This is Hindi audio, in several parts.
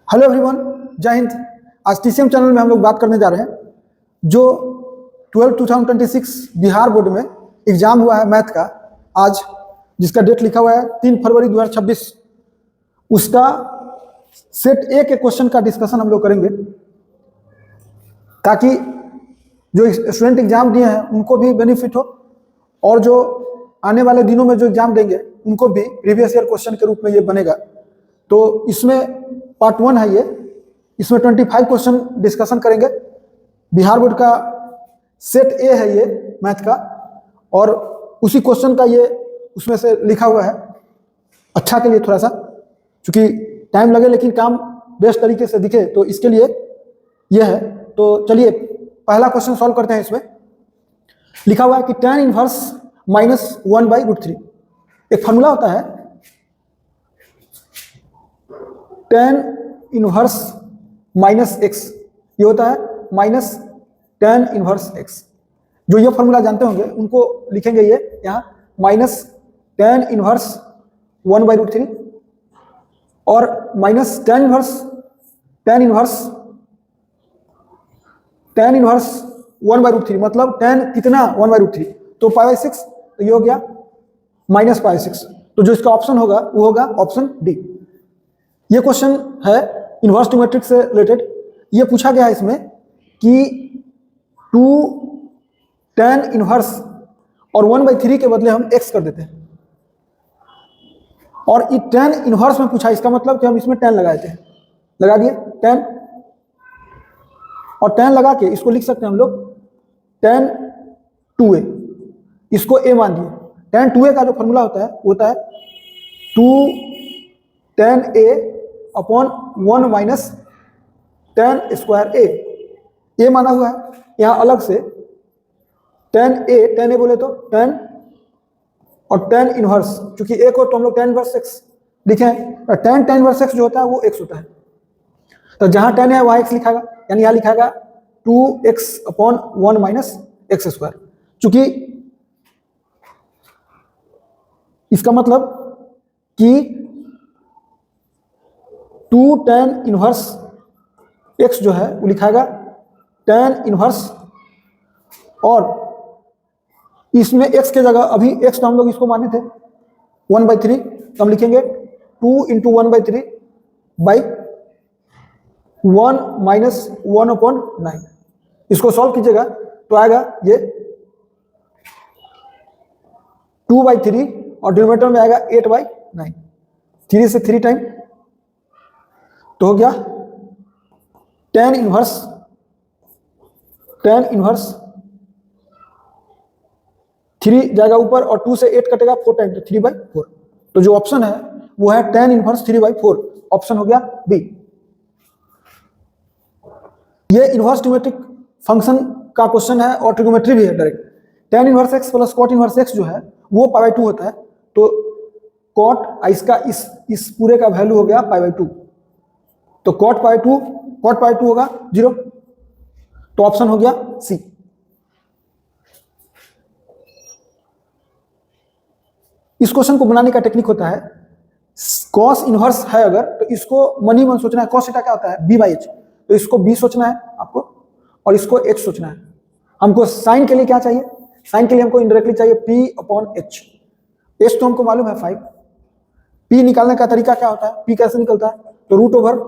हेलो एवरीवन, जय हिंद। आज टीसीएम चैनल में हम लोग बात करने जा रहे हैं जो 2026 बिहार बोर्ड में एग्जाम हुआ है मैथ का आज, जिसका डेट लिखा हुआ है 3 फरवरी 2026। उसका सेट ए के क्वेश्चन का डिस्कशन हम लोग करेंगे ताकि जो स्टूडेंट एग्जाम दिए हैं उनको भी बेनिफिट हो और जो आने वाले दिनों में जो एग्जाम देंगे उनको भी प्रीवियस ईयर क्वेश्चन के रूप में ये बनेगा। तो इसमें पार्ट 1 है ये, इसमें 25 क्वेश्चन डिस्कशन करेंगे। बिहार बोर्ड का सेट ए है ये मैथ का, और उसी क्वेश्चन का ये उसमें से लिखा हुआ है अच्छा के लिए, थोड़ा सा क्योंकि टाइम लगे लेकिन काम बेस्ट तरीके से दिखे, तो इसके लिए ये है। तो चलिए पहला क्वेश्चन सॉल्व करते हैं। इसमें लिखा हुआ है कि tan इनवर्स -1/√3। एक फॉर्मूला होता है tan इनवर्स -x, ये होता है -tan इनवर्स x। जो ये फॉर्मूला जानते होंगे उनको लिखेंगे ये यहाँ -tan इनवर्स 1/√3 और tan इनवर्स 1/√3, मतलब tan कितना 1/√3, तो π/6, तो ये हो गया -π/6। तो जो इसका ऑप्शन होगा वो होगा ऑप्शन डी। ये क्वेश्चन है इनवर्स ट्रिग्नोमेट्रिक से रिलेटेड। ये पूछा गया है इसमें कि 2 tan इनवर्स और 1/3 के बदले हम x कर देते हैं, और ये tan इनवर्स में पूछा, इसका मतलब कि हम इसमें tan लगा देते हैं, लगा दिए tan, और tan लगा के इसको लिख सकते हैं हम लोग tan 2a, इसको a मान दिए। tan 2a का जो फॉर्मूला होता है वो होता है 2 tan a upon 1 minus tan square a माना हुआ है। यहाँ अलग से tan a बोले तो tan, और tan इनवर्स, क्योंकि a को तो हम लोग tan इनवर्स x लिखे हैं, tan इनवर्स x जो होता है वो x होता है। तो जहाँ tan है वहाँ x लिखाएगा, यानी यहाँ लिखाएगा 2x upon 1 minus x square. चूंकि इसका मतलब कि 2 tan इनवर्स x जो है वो लिखाएगा tan इनवर्स, और इसमें x के जगह अभी x तो हम लोग इसको माने थे 1/3, तो हम लिखेंगे 2 × 1/3 बाई 1 माइनस 1/9। इसको सॉल्व कीजिएगा तो आएगा ये 2/3 और डिनोमिनेटर में आएगा 8/9, 3 से 3 टाइम, तो हो गया tan इनवर्स 3 जाएगा ऊपर और 2 से 8 कटेगा 4 टाइम, तो 3/4। तो जो ऑप्शन है वो है tan इनवर्स 3/4, ऑप्शन हो गया बी। ये इनवर्स ट्रिग्नोमेट्रिक फंक्शन का क्वेश्चन है और ट्रिग्नोमेट्री भी है direct. tan inverse x plus cot inverse x जो है वो π/2 होता है, तो cot इसका इस पूरे का वैल्यू हो गया π/2, तो cot π/2 होगा 0, तो ऑप्शन हो गया सी। इस क्वेश्चन को बनाने का टेक्निक होता है cos इनवर्स है अगर, तो इसको मन ही मन सोचना है। cos थीटा क्या होता है b/h, तो इसको b सोचना है आपको और इसको h सोचना है। हमको साइन के लिए क्या चाहिए, साइन के लिए हमको इनडायरेक्टली चाहिए p/h। h तो हमको मालूम है 5। p निकालने का तरीका क्या होता है, p कैसे निकलता है, तो √h²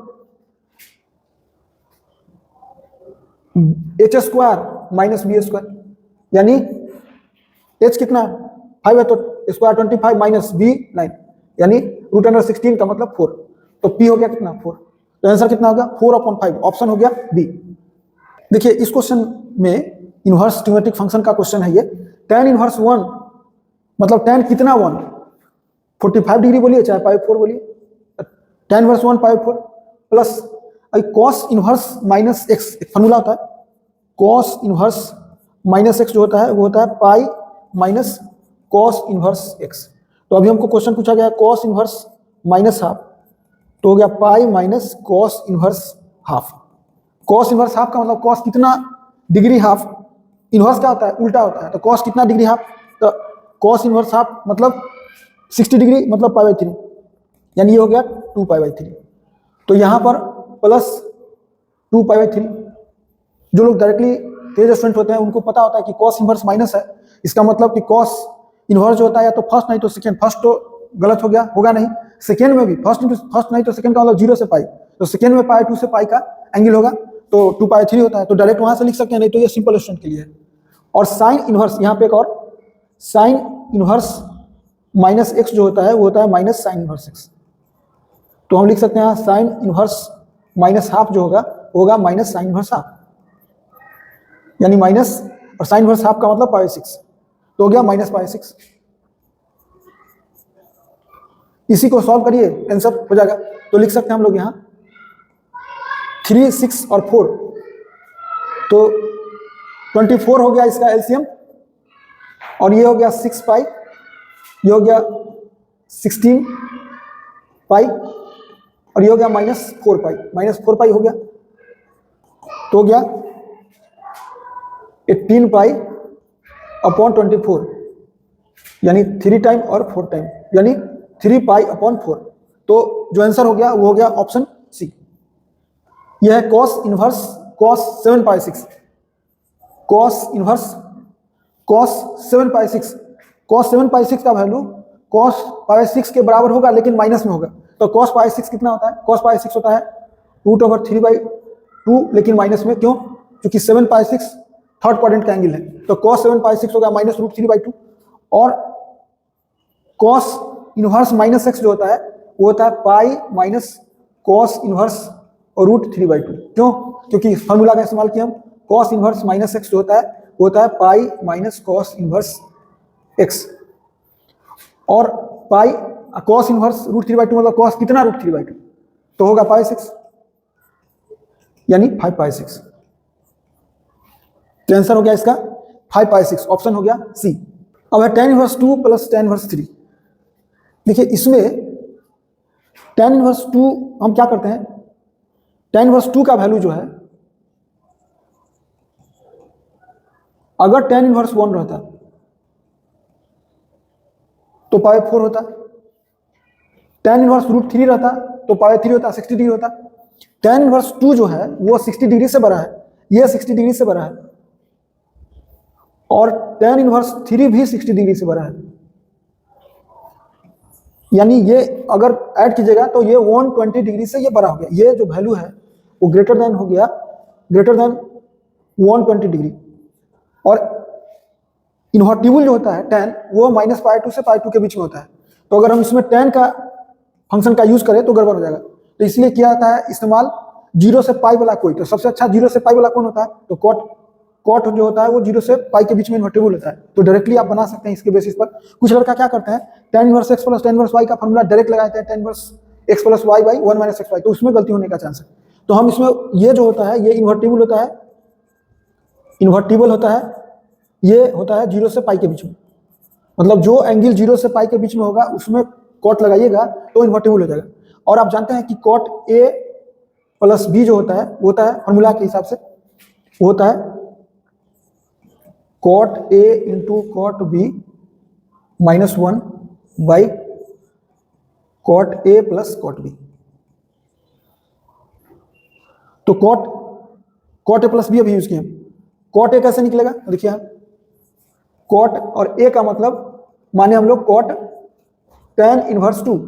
माइनस b², यानी h कितना 5 है तो स्क्वायर 25 माइनस b 9, यानी √16 का मतलब 4, तो p हो गया कितना 4, तो आंसर कितना हो गया 4/5, ऑप्शन हो गया बी। देखिए इस क्वेश्चन में इनवर्स ट्रिग्नोमेट्रिक फंक्शन का क्वेश्चन है ये। tan इनवर्स 1 मतलब tan कितना 1, 45 डिग्री बोलिए चाहे π/4 बोलिए, tan inverse 1 π/4 plus cos inverse minus x, एक फॉर्मूला होता है cos इनवर्स माइनस x जो होता है वो होता है pi minus cos inverse x। तो अभी हमको क्वेश्चन पूछा गया cos इनवर्स माइनस हाफ, तो हो गया pi minus cos inverse half. cos inverse half का मतलब cos कितना डिग्री हाफ, इनवर्स क्या होता है उल्टा होता है, तो cos कितना डिग्री हाफ, तो cos इनवर्स हाफ मतलब 60 डिग्री मतलब π/3, यानी ये हो गया 2π/3। तो यहाँ पर प्लस 2π/3। जो लोग डायरेक्टली तेज स्टूडेंट होते हैं उनको पता होता है कि कॉस इनवर्स माइनस है, इसका मतलब कि कॉस इनवर्स जो होता है या तो फर्स्ट नहीं तो सेकेंड, फर्स्ट तो गलत हो गया, होगा नहीं, सेकेंड में भी फर्स्ट नहीं तो सेकेंड का मतलब 0 से पाई, तो सेकेंड में π/2 से पाई का एंगल होगा तो 2π/3 होता है, तो डायरेक्ट वहां से लिख सकते हैं, नहीं तो ये सिंपल स्टूडेंट के लिए है। और साइन इनवर्स, यहाँ पे एक और साइन इनवर्स -x जो होता है वो होता है माइनस साइन इनवर्स x, तो हम लिख सकते हैं साइन इनवर्स -½ जो होगा माइनस साइन इनवर्स हाफ, यानी माइनस और साइन इनवर्स हाफ का मतलब π/6, तो हो गया -π/6। इसी को सॉल्व करिए, आंसर हो जाएगा, तो लिख सकते हैं हम लोग यहाँ 3, 6 और 4, तो 24 हो गया इसका एलसीएम, और ये हो गया 6π, ये हो गया 16π, और ये हो गया -4π हो गया, तो हो गया 18π/24, यानी 3 टाइम और 4 टाइम, यानी 3π/4। तो जो आंसर हो गया वो हो गया ऑप्शन सी। यह है cos inverse cos 7π/6, cos inverse cos 7π/6। Cos 7π/6 का वैल्यू कॉस π/6 के बराबर होगा लेकिन माइनस में होगा, तो कॉस π/6 कितना होता है, कॉस π/6 होता है √3/2, लेकिन माइनस में, क्यों, क्योंकि 7π/6 थर्ड क्वाड्रेंट का एंगल है, तो कॉस 7π/6 होगा -√3/2, और कॉस इनवर्स -x जो होता है वो होता है पाई माइनस कॉस इनवर्स और √3/2, क्यों, क्योंकि फॉर्मूला का इस्तेमाल किया हम, कॉस इनवर्स -x जो होता है वो होता है pi minus cos inverse x, और पाई कॉस इनवर्स √3/2 मतलब कॉस कितना √3/2, तो होगा π/6, यानी 5π/6। तो आंसर हो गया इसका 5π/6, ऑप्शन हो गया सी। अब है tan इनवर्स 2 + tan इनवर्स 3। देखिए इसमें tan इनवर्स 2 हम क्या करते हैं, tan इनवर्स 2 का वैल्यू जो है, अगर tan इनवर्स 1 रहता तो π/4 होता, tan इनवर्स √3 रहता तो π/3 होता, 60 डिग्री होता। tan इनवर्स 2 जो है वो 60 डिग्री से बड़ा है, ये 60 डिग्री से बड़ा है, और tan इनवर्स 3 भी 60 डिग्री से बड़ा है, यानी ये अगर ऐड कीजिएगा तो ये 120 डिग्री से ये बड़ा हो गया, ये जो वैल्यू है वो ग्रेटर देन हो गया, ग्रेटर देन 120 डिग्री। और इन्वर्टिबल जो होता है tan वो -π/2 से π/2 के बीच में होता है, तो अगर हम इसमें tan का फंक्शन का यूज करें तो गड़बड़ हो जाएगा, तो इसलिए किया जाता है इस्तेमाल 0 से π वाला कोई, तो सबसे अच्छा 0 से π वाला कौन होता है, तो कॉट जो होता है वो 0 से π के बीच में इन्वर्टिबल होता है, तो डायरेक्टली आप बना सकते हैं इसके बेसिस पर। कुछ लड़का क्या करते हैं, tan inverse x + tan inverse y का फॉर्मूला डायरेक्ट लगाते हैं tan inverse x + y/1 - xy, तो उसमें गलती होने का चांस है। तो हम इसमें ये जो होता है ये इन्वर्टिबल होता है, ये होता है 0 से π के बीच में, मतलब जो एंगल 0 से π के बीच में होगा उसमें कॉट लगाइएगा तो इन्वर्टिबल हो जाएगा। और आप जानते हैं कि कॉट a + b जो होता है वो होता है फॉर्मूला के हिसाब से, वो होता है cot a × cot b -1 by cot a + cot b। तो cot a + b अभी यूज किया, cot a कैसे निकलेगा, देखिए आप, cot और a का मतलब माने हम लोग cot tan इनवर्स 2।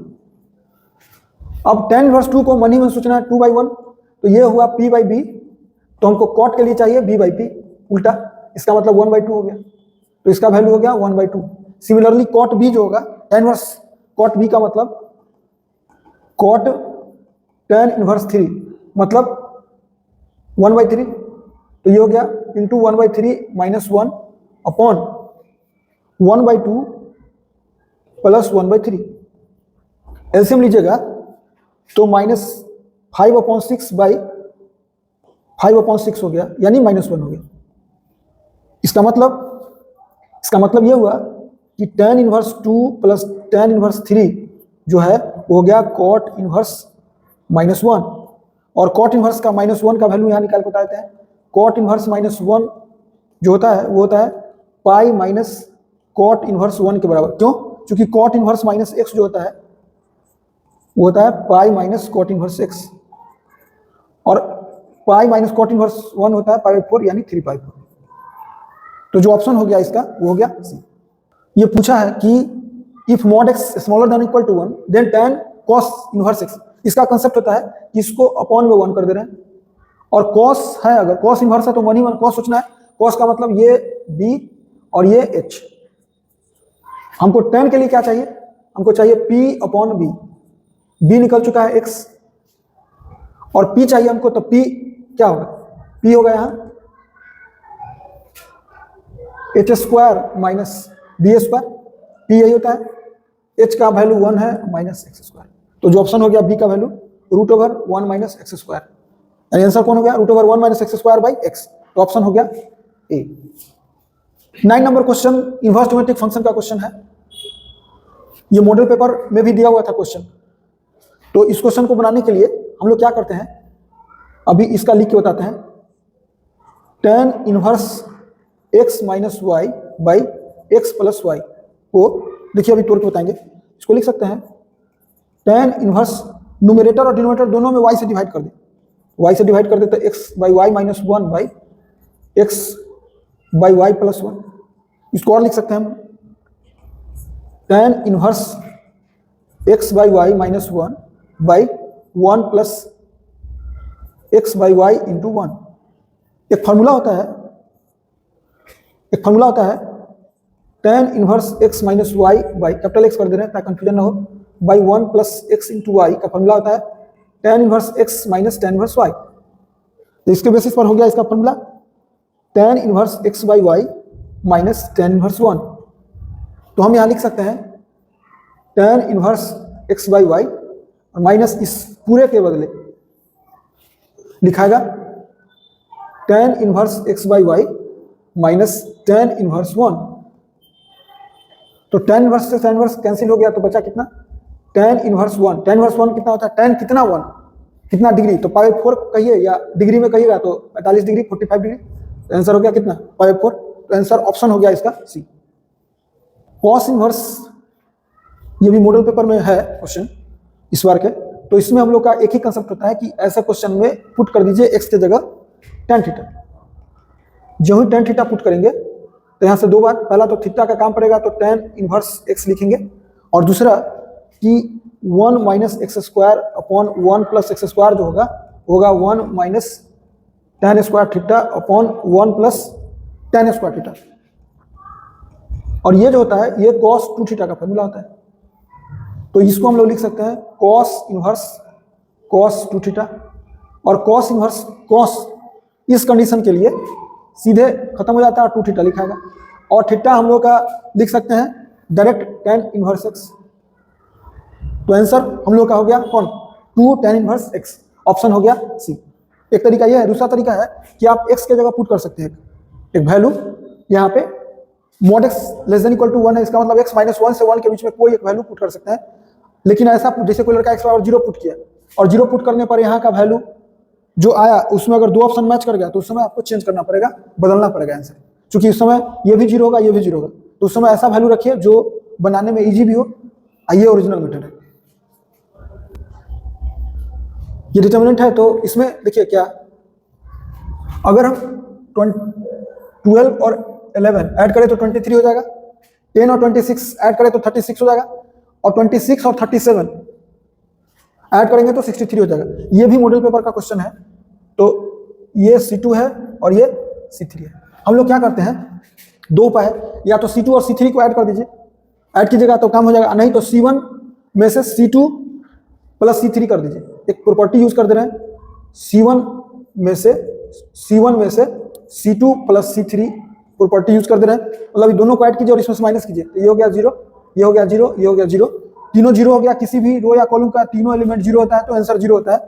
अब tan इनवर्स 2 को मनी में सोचना है 2/1, तो ये हुआ p/b, तो हमको cot के लिए चाहिए b/p, उल्टा, इसका मतलब 1/2 हो गया, तो इसका वैल्यू हो गया 1/2। सिमिलरली cot b जो होगा, tan इनवर्स cot b का मतलब cot tan इनवर्स 3 मतलब 1/3, तो ये हो गया इंटू 1/3 -1 अपॉन 1/2 + 1/3। एलसीएम लीजिएगा तो -5/6 हो गया, यानी -1 हो गया। इसका मतलब ये हुआ कि tan इनवर्स 2 + tan इनवर्स 3 जो है वो हो गया cot इनवर्स -1, और cot इनवर्स का -1 का वैल्यू यहाँ निकाल के बताते हैं। cot इनवर्स -1 जो होता है वो होता है पाई माइनस cot इनवर्स 1 के बराबर, क्यों, क्योंकि cot इनवर्स -x जो होता है वो होता है pi minus cot inverse x, और पाई माइनस कॉट इनवर्स 1 होता है पाई/4 यानी 3/4। तो जो ऑप्शन हो गया इसका वो हो गया सी। ये पूछा है कि if mod x smaller than equal to 1 then tan cos inverse x। इसका कंसेप्ट होता है कि इसको अपॉन में 1 कर दे रहे हैं और cos है, अगर cos इनवर्स है तो 1 ही 1 cos सोचना है। cos का मतलब ये b और ये h। हमको tan के लिए क्या चाहिए, हमको चाहिए p/b। b निकल चुका है x और p चाहिए हमको, तो p क्या होगा, p होगा यहाँ h square minus B square. p यही होता है, h का वैल्यू 1 है माइनस एक्स स्क्वायर। तो जो ऑप्शन हो गया b का वैल्यू √1 माइनस एक्स स्क्वायर, यानी आंसर कौन हो गया √1 minus x square by x. तो ऑप्शन हो गया ए। 9 number question inverse geometric function का क्वेश्चन है। ये मॉडल पेपर में भी दिया हुआ था क्वेश्चन। तो इस क्वेश्चन को बनाने के लिए हम लोग क्या करते हैं, अभी इसका लिख के बताते हैं। tan inverse x minus Y by X plus Y को देखिए अभी तोड़ के बताएंगे। इसको लिख सकते हैं tan इनवर्स न्यूमरेटर और डिनोमिनेटर दोनों में y से डिवाइड कर दे, y से डिवाइड कर दे तो x by Y minus 1 by X by Y plus 1। इसको और लिख सकते हैं हम tan inverse x by Y minus 1 by 1 plus X by Y into 1। एक फार्मूला होता है tan inverse x minus Y by capital X कर दे रहे हैं ताकि कंफ्यूजन ना हो, by 1 plus X into Y का फार्मूला होता है tan inverse x minus tan inverse y। तो इसके बेसिस पर हो गया इसका formula tan inverse x by Y minus tan inverse 1। तो हम यहाँ लिख सकते हैं tan inverse x by Y और माइनस इस पूरे के बदले लिखाएगा tan inverse x by Y minus tan inverse 1। तो tan इनवर्स से tan इनवर्स कैंसिल हो गया तो बचा कितना tan इनवर्स 1। tan इनवर्स 1 कितना होता है, tan कितना 1 कितना डिग्री, तो पाई/4 कहिए या डिग्री में कहिएगा तो 45 डिग्री 45 डिग्री। तो आंसर हो गया कितना पाई/4। तो आंसर ऑप्शन हो गया इसका सी। cos इनवर्स ये भी मॉडल पेपर में है क्वेश्चन इस बार के। तो इसमें हम लोग का एक ही कंसेप्ट होता है कि ऐसे क्वेश्चन में पुट कर दीजिए x की जगह tan थीटा। जो ही tan थीटा पुट करेंगे तो यहाँ से दो बार, पहला तो थीटा का काम पड़ेगा तो tan इनवर्स x लिखेंगे और दूसरा कि 1 minus x square upon 1 plus x square जो होगा 1 minus tan square theta upon 1 plus tan square theta. और ये जो होता है ये cos 2 थीटा का फॉर्मूला होता है। तो इसको हम लोग लिख सकते हैं cos इनवर्स cos 2 थीटा और cos इनवर्स cos इस कंडीशन के लिए सीधे खत्म हो जाता है 2 थीटा लिखाएगा और थीटा हम लोग का लिख सकते हैं डायरेक्ट tan इनवर्स x। तो आंसर हम लोग का हो गया कौन 2 tan इनवर्स x। ऑप्शन हो गया सी। एक तरीका यह है, दूसरा तरीका है कि आप x के जगह पुट कर सकते हैं एक वैल्यू। यहाँ पे mod x less than equal to 1 है, इसका मतलब x माइनस 1 से 1 के बीच में कोई एक वैल्यू पुट कर सकते हैं। लेकिन ऐसा जैसे कोई लड़का x और 0 पुट किया और 0 पुट करने पर यहाँ का वैल्यू जो आया उसमें अगर दो ऑप्शन मैच कर गया तो उस समय आपको चेंज करना पड़ेगा, बदलना पड़ेगा आंसर। क्योंकि उस समय ये भी 0 होगा ये भी 0 होगा, तो उस समय ऐसा वैल्यू रखिए जो बनाने में इजी भी हो। ये ओरिजिनल मेथड है, ये डिटर्मिनेंट है। तो इसमें देखिए क्या, अगर हम 12 और 11 ऐड करें तो 23 हो जाएगा, 10 और 26 ऐड करें तो 36 हो जाएगा और 26 और 37 ऐड करेंगे तो 63 हो जाएगा। ये भी मॉडल पेपर का क्वेश्चन है। तो ये C2 है और ये C3 है। हम लोग क्या करते हैं, दो उपाय है, या तो C2 और C3 को ऐड कर दीजिए, ऐड कीजिएगा तो काम हो जाएगा, नहीं तो C1 में से C2 प्लस C3 कर दीजिए। एक प्रॉपर्टी यूज कर दे रहे हैं, C1 में से C2 plus C3 property use कर दे रहे हैं। मतलब दोनों को ऐड कीजिए और इसमें से माइनस कीजिए, तो ये हो गया 0, ये हो गया 0, ये हो गया 0, तीनों 0 हो गया। किसी भी रो या कॉलम का तीनों एलिमेंट 0 होता है तो आंसर 0 होता है।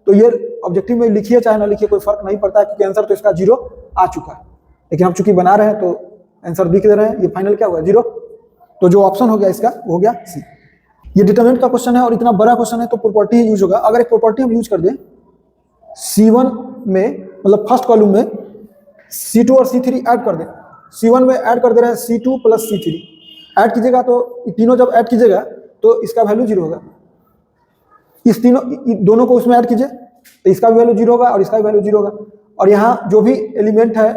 तो ये ऑब्जेक्टिव में लिखिए चाहे ना लिखिए कोई फर्क नहीं पड़ता है, क्योंकि आंसर तो इसका 0 आ चुका है। लेकिन हम चूंकि बना रहे हैं तो आंसर दिख दे रहे हैं, ये फाइनल क्या हुआ 0। तो जो ऑप्शन हो गया इसका वो हो गया सी। ये डिटरमिनेंट का क्वेश्चन है और इतना बड़ा क्वेश्चन है तो प्रॉपर्टी यूज होगा। अगर एक प्रॉपर्टी हम यूज कर दें C1 में, मतलब फर्स्ट कॉलम में C2 और C3 ऐड कर दें, C1 में ऐड कर दे रहे हैं C2 प्लस C3 ऐड कीजिएगा, तो तीनों जब ऐड कीजिएगा तो इसका वैल्यू 0 होगा। इस दोनों को उसमें ऐड कीजिए तो इसका भी वैल्यू 0 होगा और इसका भी वैल्यू 0 होगा, और यहाँ जो भी एलिमेंट है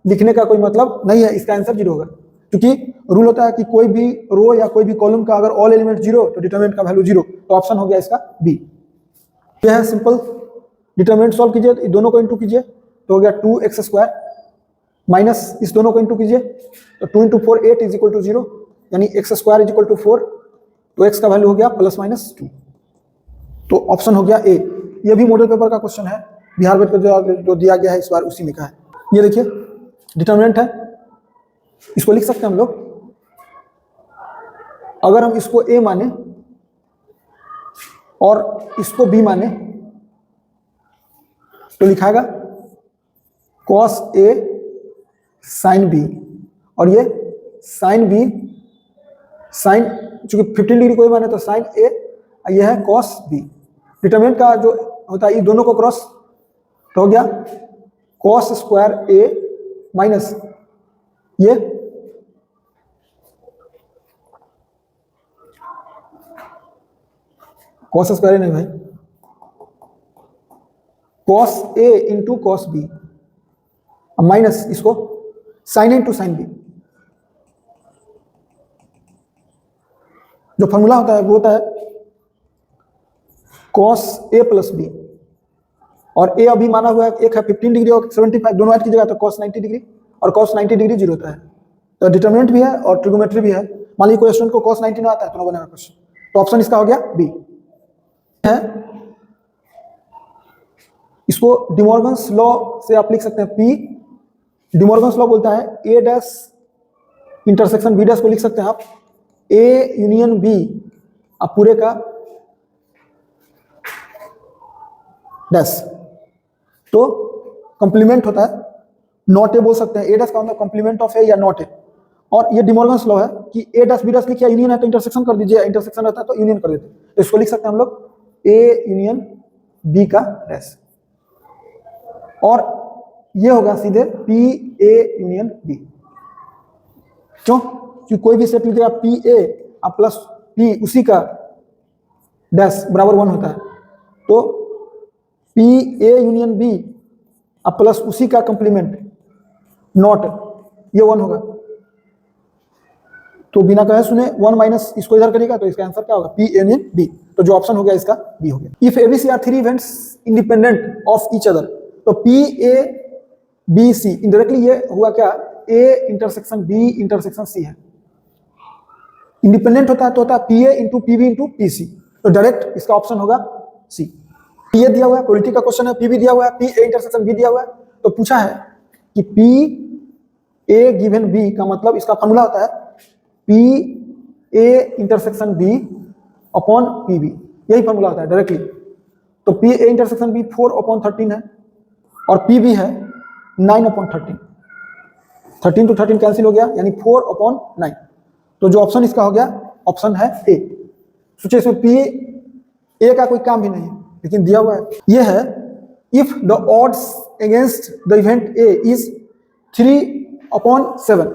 लिखने का कोई मतलब नहीं है, इसका आंसर 0 होगा, क्योंकि रूल होता है कि कोई भी रो या कोई भी कॉलम का अगर ऑल एलिमेंट 0 तो डिटरमिनेंट का वैल्यू 0, तो ऑप्शन हो गया इसका बी। यह है सिंपल। डिटरमिनेंट सॉल्व कीजिए, तो दोनों को इंटू कीजिए तो हो गया 2x² माइनस इस दोनों को इंटू कीजिए तो 2 × 4 8 इज इक्वल टू 0, यानी x² इज इक्वल टू 4, तो x का वैल्यू हो गया +-2, तो ऑप्शन हो गया ए। ये भी मॉडल पेपर का क्वेश्चन है, बिहार बोर्ड का जो दिया गया है इस बार उसी में का है। ये देखिए डिटरमिनेंट है, इसको लिख सकते हैं हम लोग। अगर हम इसको ए माने और इसको बी माने तो लिखाएगा cos A sin B, और ये sin B sin, चूंकि 15 डिग्री कोई माने तो sin A, ये है cos B। डिटरमिनेंट का जो होता है ये दोनों को क्रॉस, तो हो गया cos² A माइनस ये cos² नहीं भाई, cos A into cos B minus इसको sin A into sin B। जो फॉर्मूला होता है वो होता है cos A प्लस B, और A अभी माना हुआ है, एक है 15 डिग्री और 75, दोनों ऐड कीजिएगा तो cos 90 डिग्री, और cos 90 डिग्री 0 होता है। तो डिटरमिनेंट भी है और ट्रिगोमेट्री भी है। मान लीजिए कोई स्टूडेंट को cos 90 ना आता है तो ना बनेगा क्वेश्चन, तो ऑप्शन इसका हो गया बी है। इसको डिमॉर्गन्स लॉ से आप लिख सकते हैं, P डिमॉर्गन्स लॉ बोलता है A dash intersection B dash को लिख सकते हैं आप A यूनियन B, आप पूरे का डैश, तो कंप्लीमेंट होता है, नॉट ए बोल सकते हैं, A डैश का मतलब कंप्लीमेंट ऑफ ए या नॉट ए। और ये डिमॉर्गन्स लॉ है कि A डैश B डैश लिखिए, यूनियन है तो इंटरसेक्शन कर दीजिए, इंटरसेक्शन रहता है तो यूनियन कर देते हैं, तो इसको लिख सकते हैं हम लोग A यूनियन B का डैश, और ये होगा सीधे P A यूनियन B। क्यों? कि कोई भी सेट लीजिएगा P A प्लस P उसी का डैश बराबर 1 होता है, तो P A union B plus उसी का कंप्लीमेंट नॉट, ये 1 होगा। तो बिना कहे सुने 1 माइनस इसको इधर करेगा तो इसका आंसर क्या होगा P A यूनियन B, तो जो ऑप्शन हो गया इसका बी हो गया। If ABC are 3 events independent of each other, तो P A B C, indirectly ये हुआ क्या, A intersection B intersection C है। इंडिपेंडेंट होता है तो होता है PA into PB into PC, तो डायरेक्ट इसका ऑप्शन होगा C। PA दिया हुआ है, प्रोबेबिलिटी का क्वेश्चन है, PB दिया हुआ है, PA इंटरसेक्शन B दिया हुआ है, तो पूछा है कि PA गिवन B का मतलब इसका फॉर्मूला होता है PA intersection B upon PB, यही फॉर्मूला होता है डायरेक्टली। तो PA इंटरसेक्शन B 4/13 है और PB है 9/13, 13 to 13 कैंसिल हो गया, यानी 4/9, तो जो ऑप्शन इसका हो गया ऑप्शन है ए। सोचिए इसमें P A का कोई काम भी नहीं है, लेकिन दिया हुआ है। यह है if the odds against the event A is 3/7,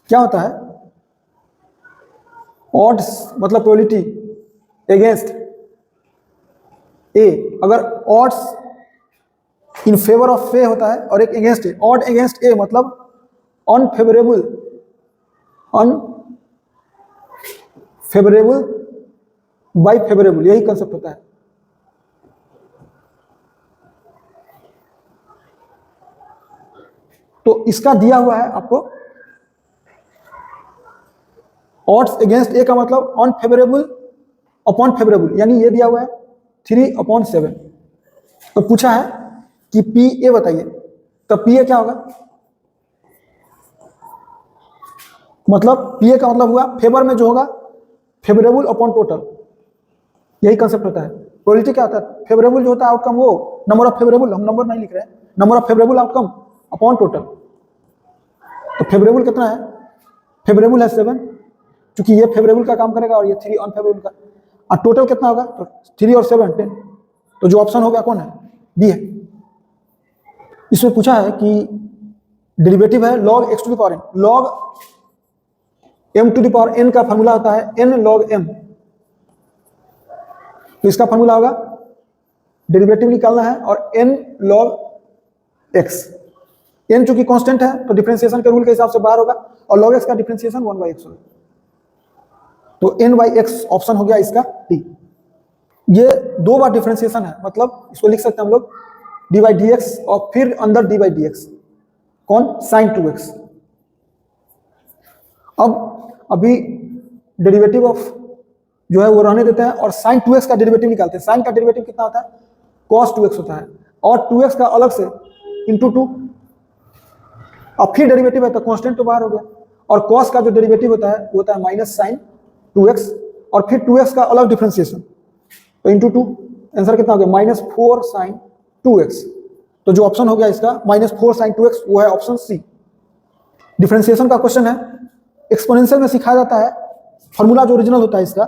क्या होता है ऑड्स मतलब प्रोबेबिलिटी अगेंस्ट A, अगर ऑड्स इन फेवर ऑफ ए होता है और एक अगेंस्ट ए, ऑड अगेंस्ट ए मतलब अनफेवरेबल बाय फेवरेबल, यही कंसेप्ट होता है। तो इसका दिया हुआ है आपको ऑड्स अगेंस्ट ए का मतलब अनफेवरेबल अपॉन फेवरेबल, यानी ये दिया हुआ है 3/7। तो पूछा है कि पी ए बताइए, तो पी ए क्या होगा, मतलब पी ए का मतलब हुआ फेवर में जो होगा फेवरेबल अपॉन टोटल, यही कंसेप्ट होता है। प्रोबेबिलिटी क्या होता है, फेवरेबल जो होता है आउटकम वो नंबर ऑफ फेवरेबल, हम नंबर नहीं लिख रहे हैं, number of favourable outcome upon total. तो फेवरेबल कितना है, फेवरेबल है 7, क्योंकि ये फेवरेबल का काम करेगा और ये 3 अनफेवरेबल का, और टोटल कितना होगा, तो 3 और 7 10, तो जो ऑप्शन हो गया कौन है, बी है। इसमें पूछा है कि डेरिवेटिव है log x to the power n, log m to the power n का फॉर्मूला होता है n log m, तो इसका फॉर्मूला होगा डेरिवेटिव निकालना है और n log x, n चूंकि कांस्टेंट है तो डिफरेंशिएशन के रूल के हिसाब से बाहर होगा और log x का डिफरेंशिएशन 1/x होगा, तो n/x ऑप्शन हो गया इसका डी। ये 2 बार डिफरेंशिएशन है, मतलब इसको लिख सकते हैं हम लोग d/dx और फिर अंदर d/dx, कौन, sin 2x। अब अभी डेरिवेटिव ऑफ जो है वो रहने देते हैं और sin 2x का डेरिवेटिव निकालते हैं। sin का डेरिवेटिव कितना होता है, cos 2x होता है और 2x का अलग से इंटू 2, अब फिर डेरिवेटिव है तो कांस्टेंट तो बाहर हो गया, और cos का जो डेरिवेटिव होता है वो होता है माइनस sin 2x और फिर 2x का अलग डिफरेंशिएशन तो इंटू 2, आंसर कितना हो गया, -4 sin 2x। तो जो ऑप्शन हो गया इसका -4 sin 2x वो है ऑप्शन सी। डिफरेंशिएशन का क्वेश्चन है, एक्सपोनेंशियल में सिखाया जाता है, फॉर्मूला जो ओरिजिनल होता है इसका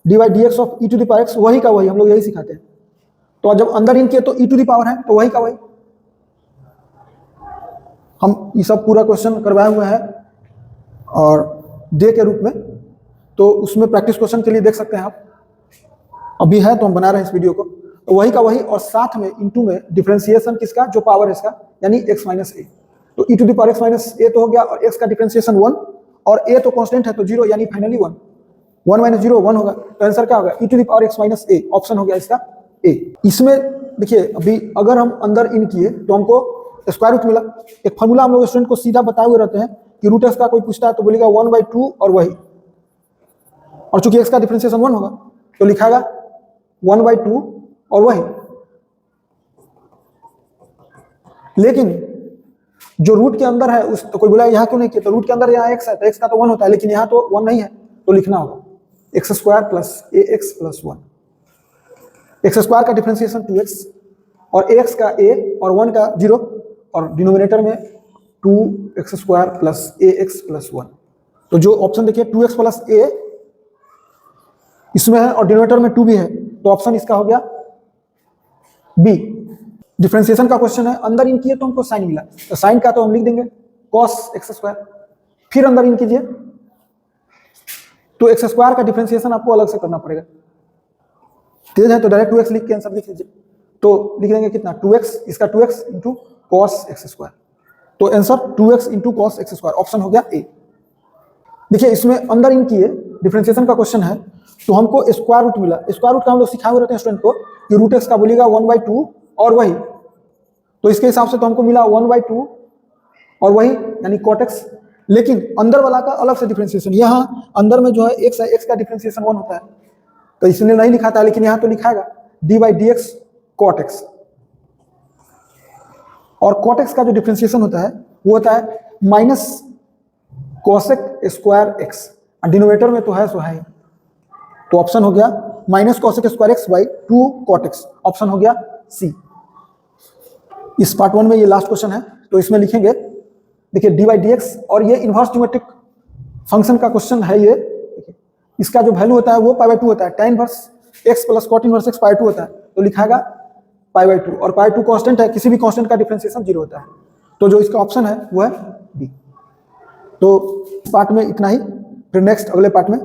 d/dx of e to the power x, वही का वही हम लोग यही सिखाते हैं। तो जब अंदर इन किए तो e टू द पावर है तो वही का वही हम ये सब पूरा क्वेश्चन करवाए हुए हैं और डे के रूप में, तो उसमें प्रैक्टिस क्वेश्चन के लिए देख सकते हैं आप, अभी है तो हम बना रहे हैं इस वीडियो को। तो वही का वही और साथ में इंटू में डिफरेंशिएशन किसका, जो पावर है इसका, यानी x माइनस ए, तो e to the power x minus A तो हो गया और x का डिफरेंशिएशन 1 और a तो कांस्टेंट है तो 0, यानी फाइनली 1, 1 माइनस 0 1 होगा, तो आंसर क्या होगा, e to the power x minus A, option हो गया इसका ए। इसमें देखिए अभी अगर हम अंदर इन किए तो हमको स्क्वायर रूट मिला। एक फॉर्मूला हम लोग स्टूडेंट को सीधा बताए हुए रहते हैं कि रूट एक्स का कोई पूछता है तो बोलेगा 1/2 और वही, और चूंकि एक्स का डिफरेंशिएशन 1 होगा तो लिखाएगा 1/2 और वही। लेकिन जो रूट के अंदर है उस, तो कोई बोला यहाँ क्यों नहीं किया, तो रूट के अंदर यहाँ एक्स है तो एक्स का तो 1 होता है, लेकिन यहाँ तो 1 नहीं है, तो लिखना होगा x² plus ax plus 1। x² का डिफरेंशिएशन 2x और ax का a और 1 का 0 और डिनोमिनेटर में 2x² प्लस ax प्लस 1। तो जो ऑप्शन देखिए 2x प्लस a इसमें है और डिनोमिनेटर में 2 भी है, तो ऑप्शन इसका हो गया बी। डिफरेंशिएशन का क्वेश्चन है, अंदर इन किए तो हमको साइन मिला, तो साइन का तो हम लिख देंगे cos x², फिर अंदर इन कीजिए तो x² का डिफरेंशिएशन आपको अलग से करना पड़ेगा। तेज है तो डायरेक्ट 2x लिख के आंसर लिख लीजिए, तो लिख देंगे कितना 2x, इसका 2x इंटू cos x², तो answer 2x into cos x², option हो गया ए। देखिए इसमें अंदर इन किए डिफरेंशिएशन का क्वेश्चन है तो हमको स्क्वायर रूट मिला। स्क्वायर रूट का हम लोग सिखाए हुए रहते हैं स्टूडेंट को कि रूट एक्स का बोलेगा 1/2 और वही, तो इसके हिसाब से तो हमको मिला 1/2 और वही यानी cot x। लेकिन अंदर वाला का अलग से डिफरेंशिएशन, यहाँ अंदर में जो है x है, x का डिफरेंशिएशन 1 होता है तो इसने नहीं लिखा था, लेकिन यहाँ तो लिखाएगा d/dx cot x, और cot x का जो डिफरेंशिएशन होता है वो होता है minus cosec square x, denominator में तो है सो है, तो ऑप्शन हो गया minus cosec square x by 2 cot x, option हो गया सी। इस पार्ट 1 में ये लास्ट क्वेश्चन है, तो इसमें लिखेंगे देखिए d/dx और ये इनवर्स ज्योमेट्रिक फंक्शन का क्वेश्चन है। ये इसका जो वैल्यू होता है वो π/2 होता है, tan inverse x plus cot inverse x π/2 होता है, तो लिखाएगा π/2 और π/2 कांस्टेंट है, किसी भी कांस्टेंट का डिफरेंशिएशन 0 होता है, तो जो इसका ऑप्शन है वो है बी। तो इस पार्ट में इतना ही, फिर नेक्स्ट अगले पार्ट में।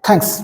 थैंक्स।